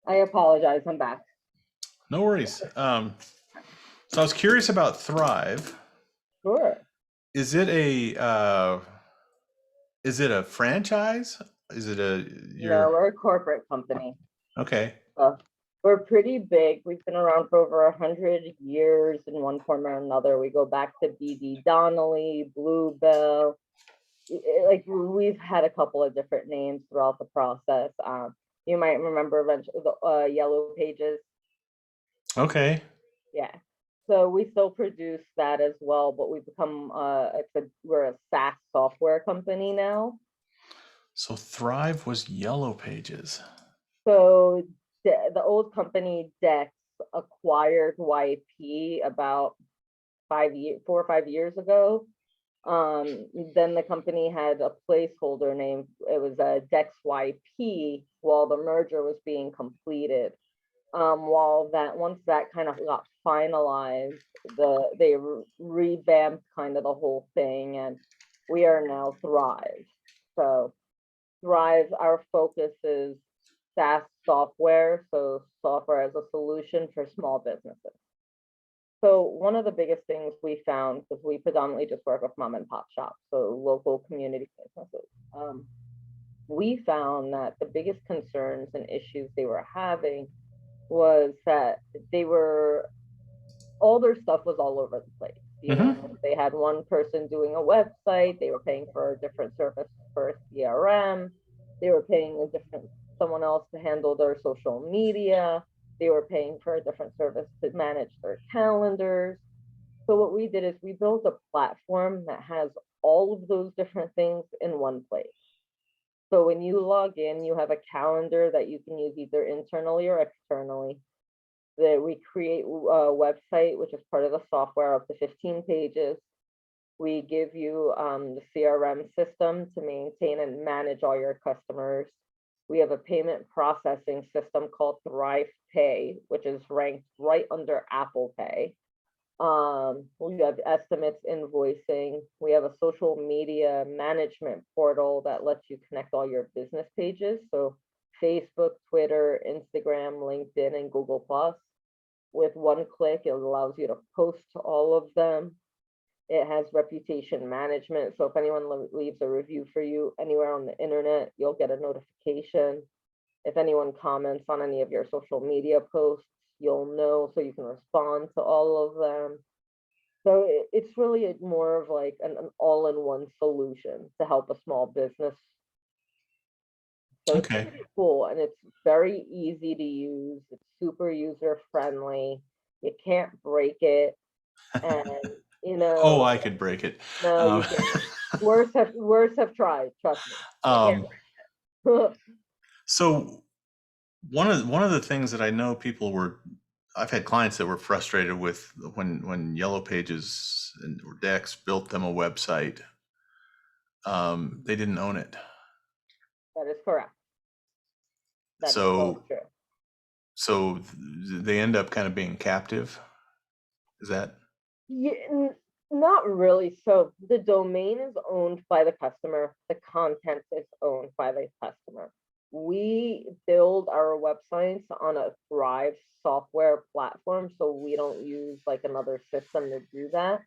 I apologize. I'm back. No worries. So I was curious about Thrive. Sure. Is it a franchise? Is it a No, your we're a corporate company. okay? We're pretty big. We've been around for over 100 years in one form or another. We go back to B.D. Donnelly, Bluebell. Like we've had a couple of different names throughout the process. You might remember eventually the Yellow Pages. Okay. Yeah. So we still produce that as well, but we've become we're a SaaS software company now. So Thrive was Yellow Pages. So the old company Dex acquired YP about 4 or 5 years ago. Then the company had a placeholder name. It was a Dex YP while the merger was being completed. Once that kind of got finalized, they revamped kind of the whole thing, and we are now Thrive. So Thrive, our focus is SaaS software, so software as a solution for small businesses. So one of the biggest things we found, because we predominantly just work with mom and pop shops, so local community businesses, we found that the biggest concerns and issues they were having was that all their stuff was all over the place. They had one person doing a website, they were paying for a different service for CRM, they were paying someone else to handle their social media, they were paying for a different service to manage their calendars. So what we did is we built a platform that has all of those different things in one place. So when you log in, you have a calendar that you can use either internally or externally. That we create a website, which is part of the software, up to 15 pages. We give you the CRM system to maintain and manage all your customers. We have a payment processing system called Thrive Pay, which is ranked right under Apple Pay. We have estimates, invoicing. We have a social media management portal that lets you connect all your business pages. So Facebook, Twitter, Instagram, LinkedIn, and Google+. With one click, it allows you to post to all of them. It has reputation management. So if anyone leaves a review for you anywhere on the internet, you'll get a notification. If anyone comments on any of your social media posts, you'll know, so you can respond to all of them. So it's really more of like an all-in-one solution to help a small business. So it's pretty cool, and it's very easy to use. It's super user friendly. You can't break it, and Oh, I could break it. No, you can't. Worse have tried. Trust me. So one of the things that I know I've had clients that were frustrated with when Yellow Pages or Dex built them a website, they didn't own it. That is correct. That is so true. So they end up kind of being captive. Is that? Yeah, not really. So the domain is owned by the customer. The content is owned by the customer. We build our websites on a Thrive software platform, so we don't use like another system to do that.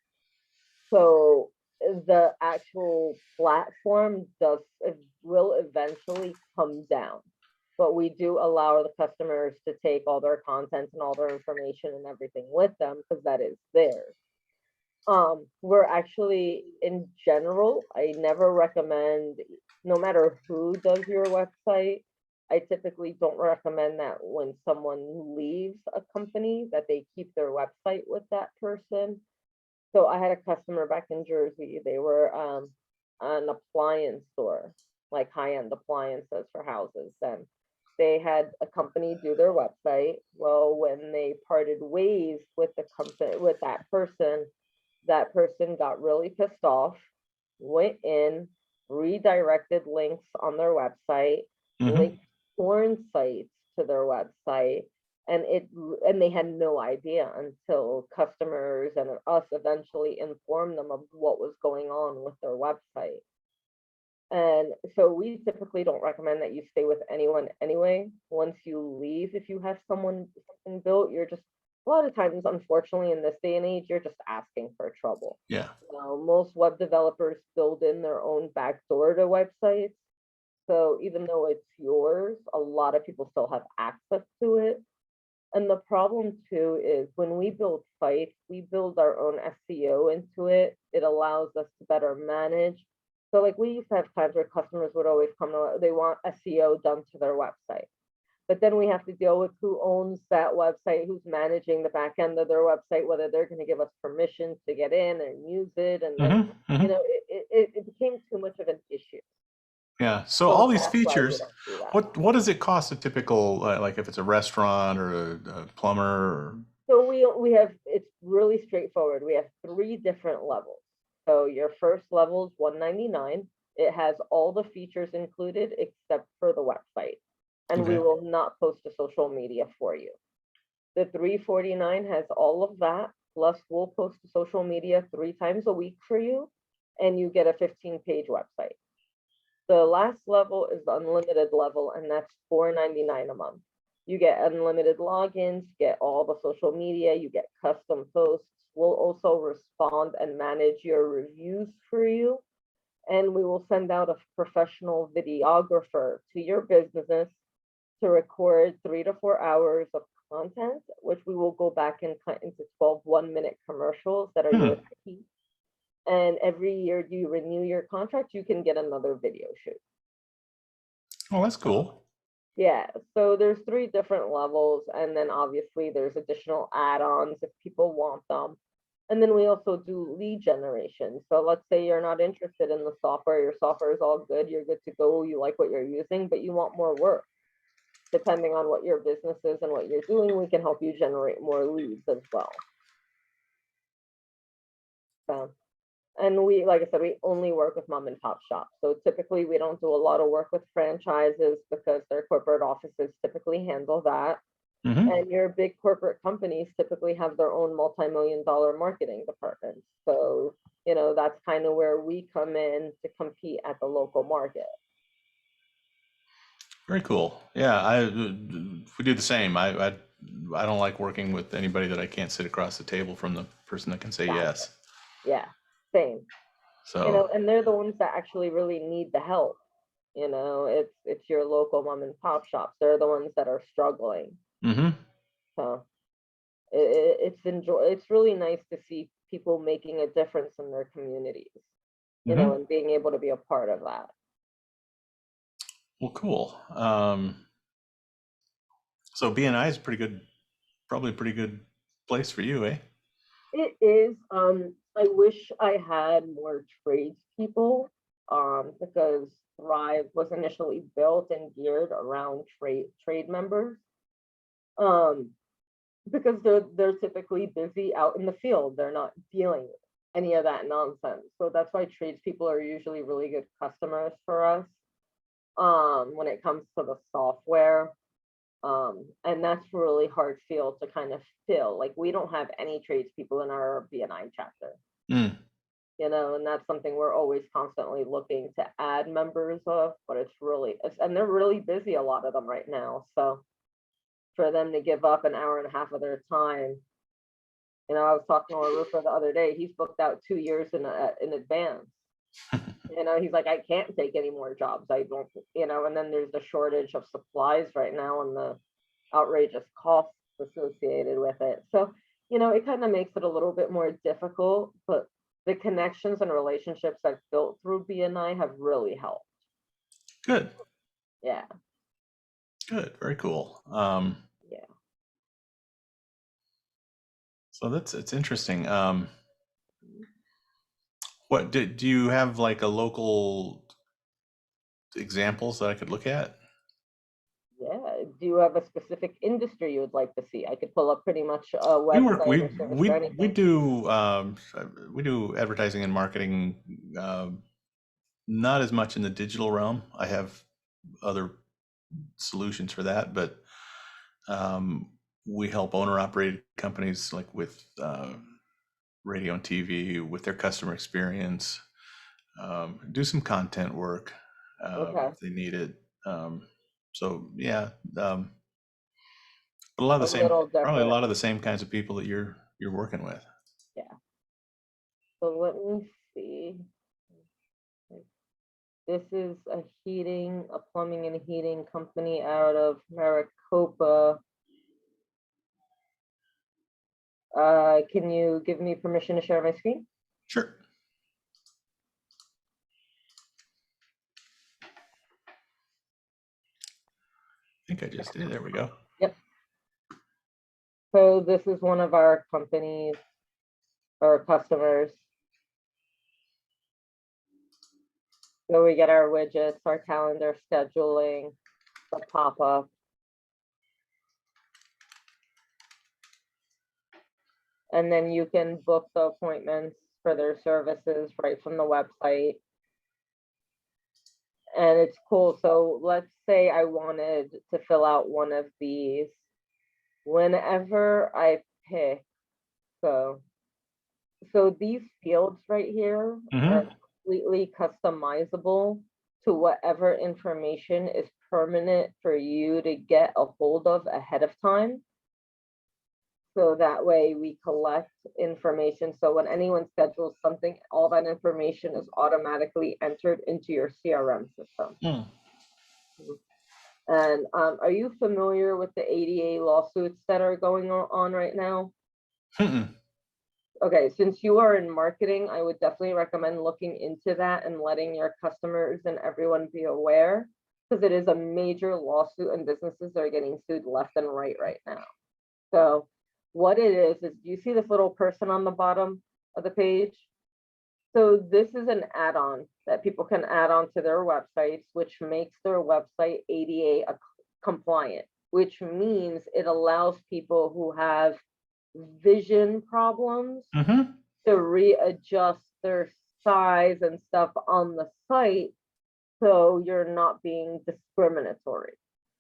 So the actual platform will eventually come down, but we do allow the customers to take all their content and all their information and everything with them, because that is theirs. We're actually, in general, I never recommend, no matter who does your website, I typically don't recommend that when someone leaves a company that they keep their website with that person. So I had a customer back in Jersey. They were an appliance store, like high-end appliances for houses. And they had a company do their website. Well, when they parted ways with the company, with that person got really pissed off, went in, redirected links on their website, linked porn sites to their website, and they had no idea until customers and us eventually informed them of what was going on with their website. And so we typically don't recommend that you stay with anyone anyway. Once you leave, if you have something built, you're just, a lot of times, unfortunately, in this day and age, you're just asking for trouble. Yeah. Most web developers build in their own backdoor to websites. So even though it's yours, a lot of people still have access to it. And the problem too is when we build sites, we build our own SEO into it. It allows us to better manage. So like we used to have times where customers would always come to, they want SEO done to their website. But then we have to deal with who owns that website, who's managing the back end of their website, whether they're going to give us permission to get in and use it. And then, it became too much of an issue. Yeah. So all these features, what does it cost a typical, like if it's a restaurant or a plumber? Or... So we have, it's really straightforward. We have 3 different levels. So your first level is $199. It has all the features included except for the website. And we will not post to social media for you. The $349 has all of that, plus we'll post to social media 3 times a week for you, and you get a 15-page website. The last level is the unlimited level, and that's $499 a month. You get unlimited logins, get all the social media, you get custom posts. We'll also respond and manage your reviews for you. And we will send out a professional videographer to your business to record 3 to 4 hours of content, which we will go back and cut into 12 one-minute commercials that are your IP. And every year you renew your contract, you can get another video shoot. Oh, that's cool. Yeah, so there's 3 different levels, and then obviously there's additional add-ons if people want them. And then we also do lead generation. So let's say you're not interested in the software, your software is all good, you're good to go, you like what you're using, but you want more work. Depending on what your business is and what you're doing, we can help you generate more leads as well. So, and we, like I said, we only work with mom and pop shops. So typically we don't do a lot of work with franchises because their corporate offices typically handle that. And your big corporate companies typically have their own multi-million-dollar marketing departments. So, that's kind of where we come in to compete at the local market. Very cool. Yeah, we do the same. I don't like working with anybody that I can't sit across the table from the person that can say yes. Yeah, same. So and they're the ones that actually really need the help. It's your local mom and pop shops. They're the ones that are struggling. So it's really nice to see people making a difference in their communities, and being able to be a part of that. Well, cool. So BNI is probably a pretty good place for you, eh? It is. I wish I had more tradespeople, because Thrive was initially built and geared around trade members. Because they're typically busy out in the field. They're not dealing with any of that nonsense. So that's why tradespeople are usually really good customers for us, when it comes to the software. And that's really hard field to kind of fill. Like we don't have any tradespeople in our BNI chapter. And that's something we're always constantly looking to add members of, but and they're really busy, a lot of them right now. So for them to give up an hour and a half of their time, I was talking to a roofer the other day, he's booked out 2 years in advance. He's like, I can't take any more jobs. I don't, and then there's the shortage of supplies right now and the outrageous costs associated with it. So, it kind of makes it a little bit more difficult, but the connections and relationships I've built through BNI have really helped. Good. Yeah. Good. Very cool. Yeah. So it's interesting. What do you have, like a local examples that I could look at? Yeah. Do you have a specific industry you would like to see? I could pull up pretty much a website. We do advertising and marketing, not as much in the digital realm. I have other solutions for that, but we help owner-operated companies like with radio and TV with their customer experience, do some content work. Okay. if they need it. So yeah, but a lot of A the same, little probably a different. lot of the same kinds of people that you're working with. Yeah. So let me see. This is a plumbing and heating company out of Maricopa. Can you give me permission to share my screen? Sure. I think I just did. There we go. Yep. So this is one of our companies or customers. So we get our widgets, our calendar scheduling, the pop-up. And then you can book the appointments for their services right from the website. And it's cool. So let's say I wanted to fill out one of these. Whenever I pick, so these fields right here are completely customizable to whatever information is permanent for you to get a hold of ahead of time. So that way we collect information. So when anyone schedules something, all that information is automatically entered into your CRM system. Mm. And are you familiar with the ADA lawsuits that are going on right now? Mm-mm. Okay, since you are in marketing, I would definitely recommend looking into that and letting your customers and everyone be aware, because it is a major lawsuit and businesses are getting sued left and right now. So what it is you see this little person on the bottom of the page? So this is an add-on that people can add on to their websites, which makes their website ADA compliant, which means it allows people who have vision problems Mm-hmm. to readjust their size and stuff on the site, so you're not being discriminatory.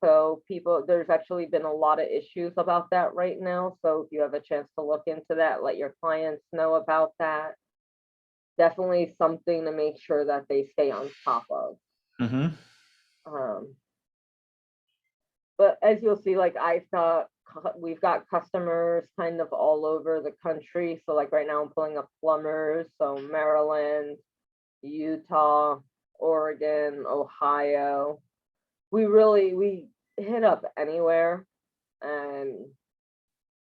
So there's actually been a lot of issues about that right now. So if you have a chance to look into that, let your clients know about that. Definitely something to make sure that they stay on top of. Mm-hmm. But as you'll see, like we've got customers kind of all over the country. So like right now I'm pulling up plumbers. So Maryland, Utah, Oregon, Ohio. We hit up anywhere. And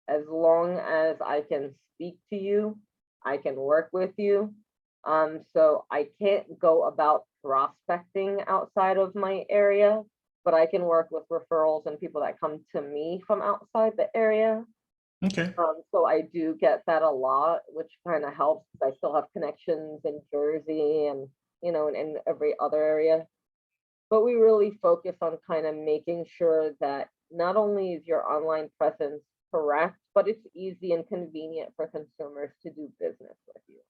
as long as I can speak to you, I can work with you. So I can't go about prospecting outside of my area, but I can work with referrals and people that come to me from outside the area. Okay. So I do get that a lot, which kind of helps. I still have connections in Jersey and, in every other area. But we really focus on kind of making sure that not only is your online presence correct, but it's easy and convenient for consumers to do business with you.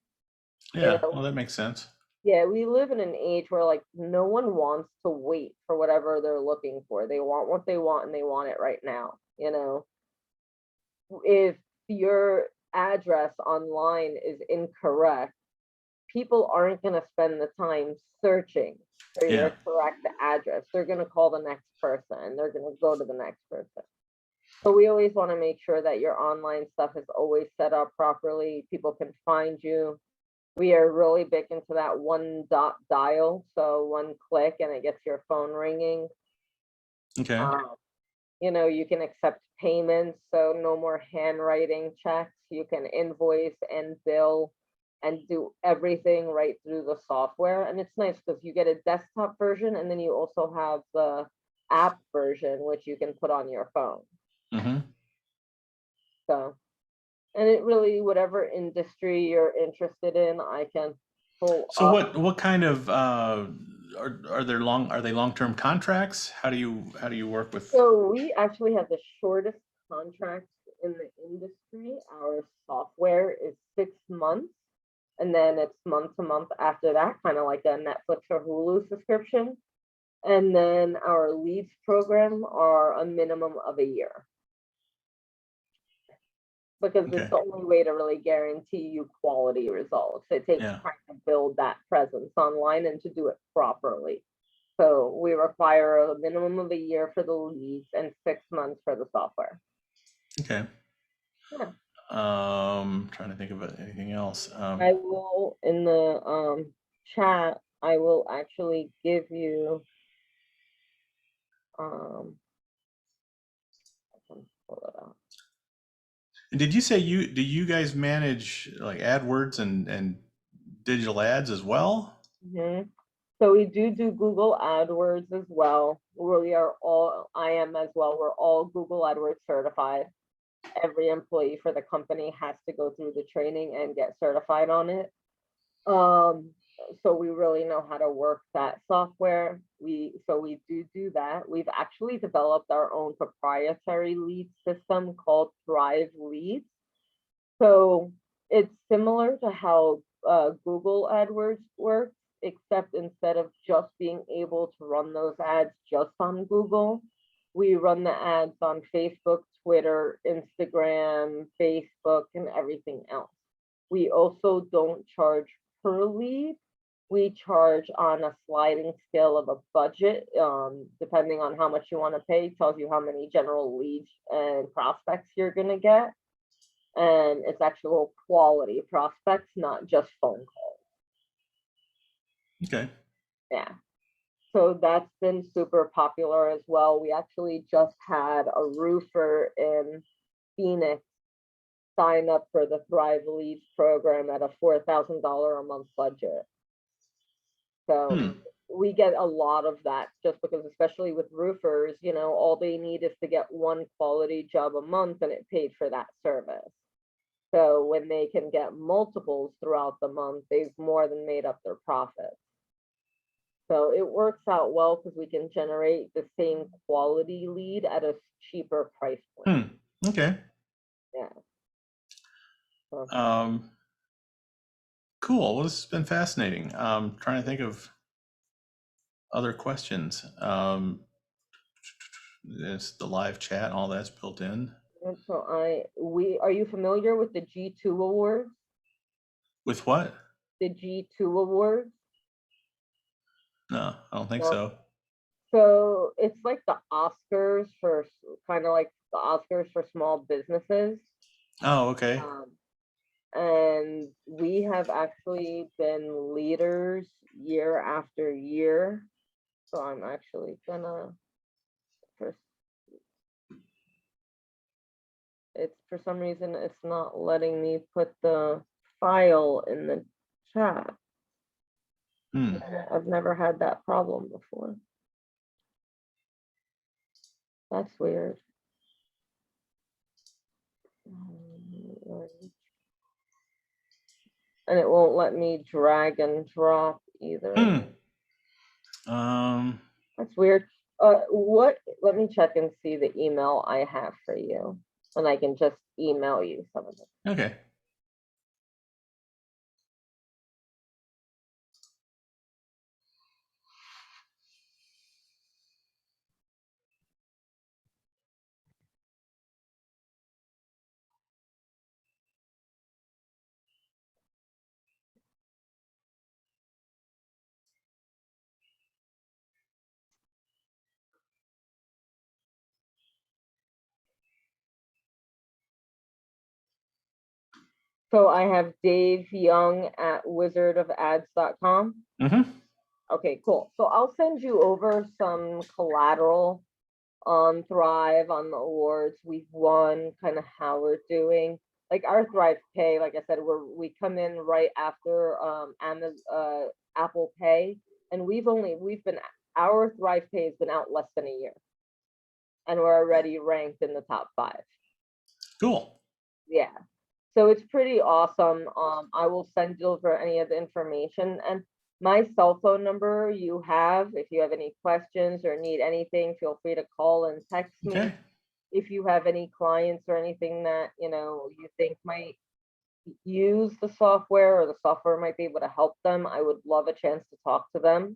Yeah. Well, that makes sense. Yeah, we live in an age where like no one wants to wait for whatever they're looking for. They want what they want and they want it right now. If your address online is incorrect, people aren't going to spend the time searching for your correct address. They're going to call the next person. They're going to go to the next person. So we always want to make sure that your online stuff is always set up properly. People can find you. We are really big into that one dot dial. So one click and it gets your phone ringing. Okay. You can accept payments. So no more handwriting checks. You can invoice and bill and do everything right through the software. And it's nice because you get a desktop version and then you also have the app version, which you can put on your phone. Mm-hmm. So, and it really, whatever industry you're interested in, I can pull So up. what kind of are they long-term contracts? How do you work with? So we actually have the shortest contracts in the industry. Our software is 6 months. And then it's month to month after that, kind of like a Netflix or Hulu subscription. And then our leads program are a minimum of a year. Because it's the only way to really guarantee you quality results. It takes time to build that presence online and to do it properly. So we require a minimum of a year for the leads and 6 months for the software. Okay. Yeah. Trying to think of anything else. I will, in the chat, I will actually give you, I can pull it up. Did you say do you guys manage like AdWords and digital ads as well? Mm-hmm. So we do Google AdWords as well. I am as well. We're all Google AdWords certified. Every employee for the company has to go through the training and get certified on it. So we really know how to work that software. We do that. We've actually developed our own proprietary lead system called Thrive Leads. So it's similar to how Google AdWords works, except instead of just being able to run those ads just on Google, we run the ads on Facebook, Twitter, Instagram, Facebook, and everything else. We also don't charge per lead. We charge on a sliding scale of a budget, depending on how much you want to pay. Tells you how many general leads and prospects you're going to get. And it's actual quality prospects, not just phone calls. Okay. Yeah. So that's been super popular as well. We actually just had a roofer in Phoenix sign up for the Thrive Leads program at a $4,000 a month budget. So we get a lot of that just because, especially with roofers, all they need is to get one quality job a month and it paid for that service. So when they can get multiples throughout the month, they've more than made up their profits. So it works out well because we can generate the same quality lead at a cheaper price point. Okay. Yeah. Cool. Well, this has been fascinating. Trying to think of other questions. It's the live chat, all that's built in. And so are you familiar with the G2 awards? With what? The G2 awards? No, I don't think so. So it's like the Oscars for small businesses. Oh, okay. And we have actually been leaders year after year. So I'm actually gonna for some reason it's not letting me put the file in the chat. I've never had that problem before. That's weird. And it won't let me drag and drop either. That's weird. Let me check and see the email I have for you, and I can just email you some of it. Okay. So I have Dave Young at wizardofads.com. Okay, cool. So I'll send you over some collateral on Thrive, on the awards we've won, kind of how we're doing. Like our Thrive Pay, like I said, we come in right after Apple Pay, and our Thrive Pay has been out less than a year, and we're already ranked in the top 5. Cool. Yeah. So it's pretty awesome. I will send you over any of the information, and my cell phone number you have. If you have any questions or need anything, feel free to call and text me. Okay. If you have any clients or anything that you think might use the software, or the software might be able to help them, I would love a chance to talk to them.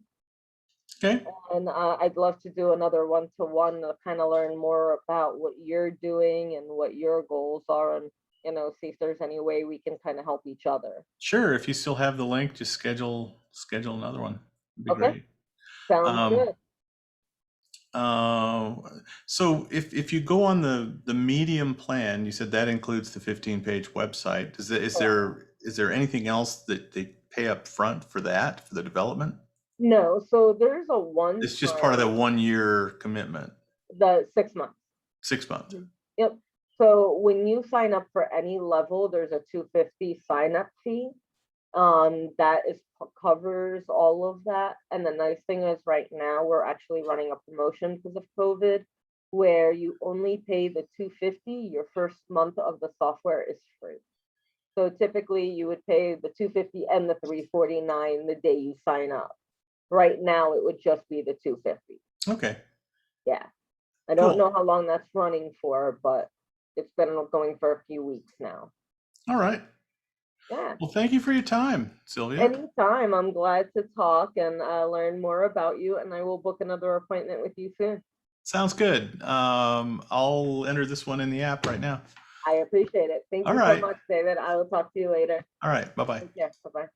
Okay. And I'd love to do another one-to-one to kind of learn more about what you're doing and what your goals are, and see if there's any way we can kind of help each other. Sure. If you still have the link, just schedule another one. It'd be great. Sounds Um, good. so if you go on the medium plan, you said that includes the 15-page website. Is there anything else that they pay up front for that, for the development? No, so there's a one It's just part of that time, 1 year commitment, the 6 months. 6 months. Yep. So when you sign up for any level, there's a 250 sign up fee. That is covers all of that. And the nice thing is right now we're actually running a promotion because of COVID, where you only pay the 250. Your first month of the software is free. So typically you would pay the 250 and the 349 the day you sign up. Right now it would just be the 250. Okay, Yeah. I don't cool. know how long that's running for, but it's been going for a few weeks now. All right. Yeah. Well, thank you for your time, Sylvia. Anytime. I'm glad to talk and learn more about you, and I will book another appointment with you soon. Sounds good. I'll enter this one in the app right now. I appreciate it. Thank All you so right. much, David. I will talk to you later. All right. Bye-bye. Take care. Bye-bye.